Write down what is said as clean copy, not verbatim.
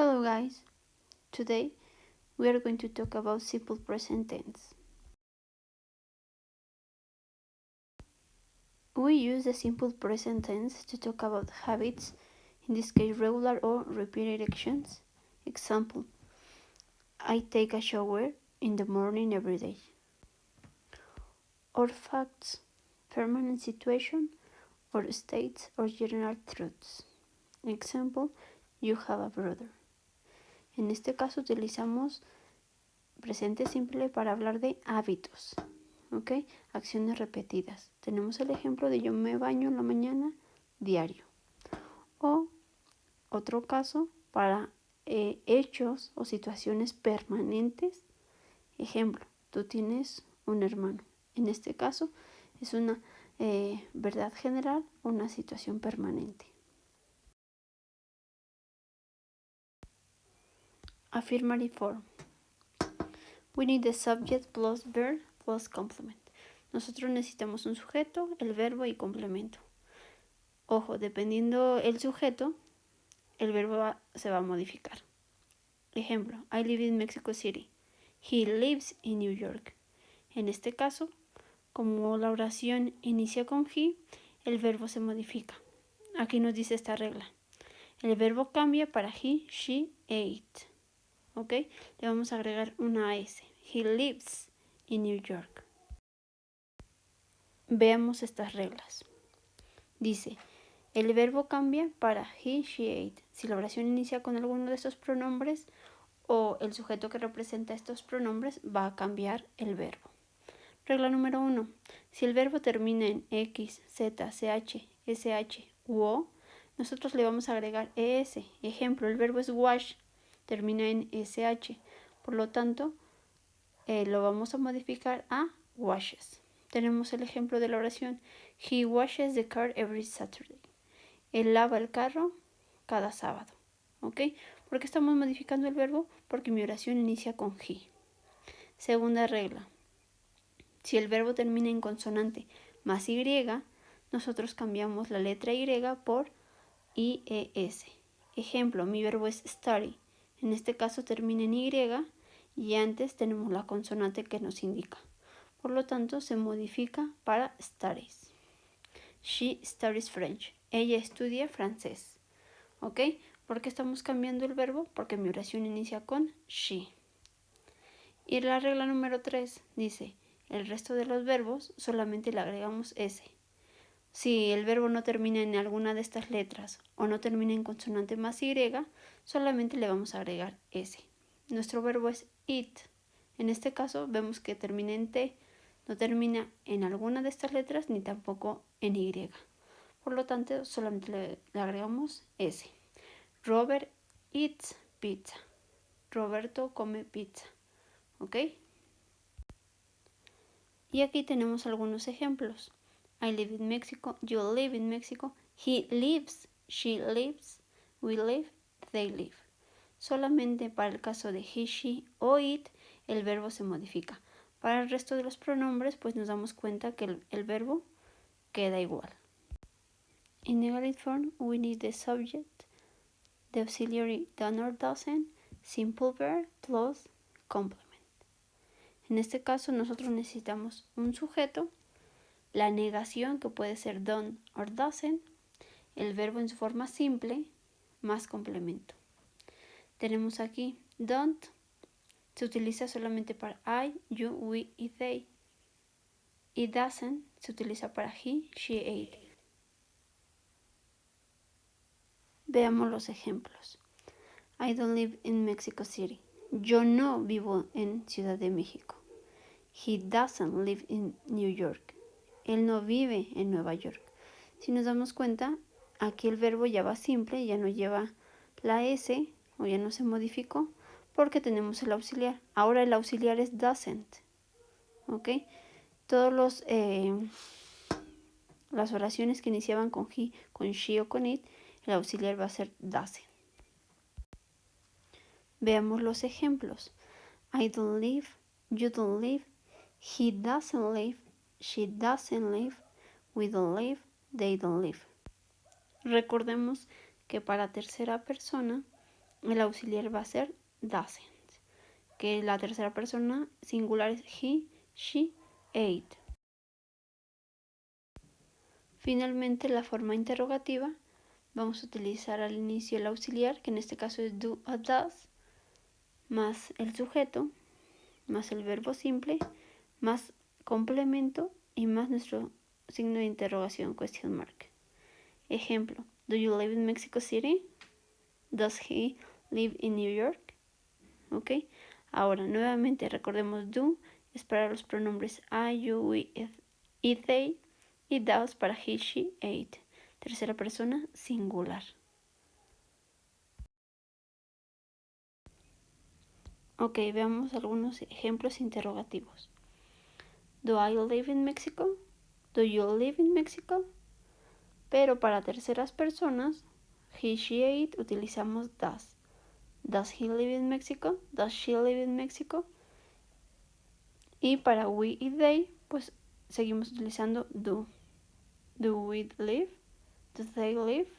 Hello guys, today we are going to talk about simple present tense. We use the simple present tense to talk about habits, in this case regular or repeated actions. Example, I take a shower in the morning every day. Or facts, permanent situation, or states or general truths. Example, you have a brother. En este caso utilizamos presente simple para hablar de hábitos, ¿ok? Acciones repetidas. Tenemos el ejemplo de yo me baño en la mañana diario. O otro caso para hechos o situaciones permanentes. Ejemplo, tú tienes un hermano. En este caso es una verdad general o una situación permanente. Affirmative form. We need the subject plus verb plus complement. Nosotros necesitamos un sujeto, el verbo y complemento. Ojo, dependiendo el sujeto, el verbo se va a modificar. Ejemplo, I live in Mexico City. He lives in New York. En este caso, como la oración inicia con he, el verbo se modifica. Aquí nos dice esta regla. El verbo cambia para he, she, it. ¿Ok? Le vamos a agregar una S. He lives in New York. Veamos estas reglas. Dice, el verbo cambia para he, she, it. Si la oración inicia con alguno de estos pronombres o el sujeto que representa estos pronombres, va a cambiar el verbo. Regla número 1. Si el verbo termina en X, Z, CH, SH u O, nosotros le vamos a agregar ES. Ejemplo, el verbo es wash, termina en SH. Por lo tanto, lo vamos a modificar a washes. Tenemos el ejemplo de la oración. He washes the car every Saturday. Él lava el carro cada sábado. ¿Ok? ¿Por qué estamos modificando el verbo? Porque mi oración inicia con he. Segunda regla. Si el verbo termina en consonante más Y, nosotros cambiamos la letra Y por IES. Ejemplo, mi verbo es study. En este caso termina en Y y antes tenemos la consonante que nos indica. Por lo tanto, se modifica para studies. She studies French. Ella estudia francés. ¿Ok? ¿Por qué estamos cambiando el verbo? Porque mi oración inicia con she. Y la regla número 3 dice, el resto de los verbos solamente le agregamos S. Si el verbo no termina en alguna de estas letras o no termina en consonante más Y, solamente le vamos a agregar S. Nuestro verbo es eat. En este caso vemos que termina en T, no termina en alguna de estas letras ni tampoco en Y. Por lo tanto, solamente le agregamos S. Robert eats pizza. Roberto come pizza. ¿Ok? Y aquí tenemos algunos ejemplos. I live in Mexico, you live in Mexico, he lives, she lives, we live, they live. Solamente para el caso de he, she o it, el verbo se modifica. Para el resto de los pronombres, pues nos damos cuenta que el verbo queda igual. In negative form, we need the subject, the auxiliary done or doesn't, simple verb plus complement. En este caso, nosotros necesitamos un sujeto, la negación que puede ser done or doesn't, el verbo en su forma simple, más complemento. Tenemos aquí don't, se utiliza solamente para I, you, we y they. Y doesn't se utiliza para he, she, it. Veamos los ejemplos. I don't live in Mexico City. Yo no vivo en Ciudad de México. He doesn't live in New York. Él no vive en Nueva York. Si nos damos cuenta, aquí el verbo ya va simple, ya no lleva la S o ya no se modificó porque tenemos el auxiliar. Ahora el auxiliar es doesn't. ¿Ok? Todos las oraciones que iniciaban con he, con she o con it, el auxiliar va a ser doesn't. Veamos los ejemplos. I don't live, you don't live, he doesn't live, she doesn't live, we don't live, they don't live. Recordemos que para tercera persona el auxiliar va a ser doesn't, que la tercera persona singular es he, she, ate. Finalmente, la forma interrogativa, vamos a utilizar al inicio el auxiliar, que en este caso es do o does, más el sujeto, más el verbo simple, más complemento y más nuestro signo de interrogación, question mark. Ejemplo, do you live in Mexico City? Does he live in New York? ¿Ok? Ahora, nuevamente, recordemos do es para los pronombres I, you, we, it, they, y does para he, she, ate. Tercera persona, singular. Ok, veamos algunos ejemplos interrogativos. Do I live in Mexico? Do you live in Mexico? Pero para terceras personas, he, she, ate, utilizamos does. Does he live in Mexico? Does she live in Mexico? Y para we y they, pues seguimos utilizando do. Do we live? Do they live?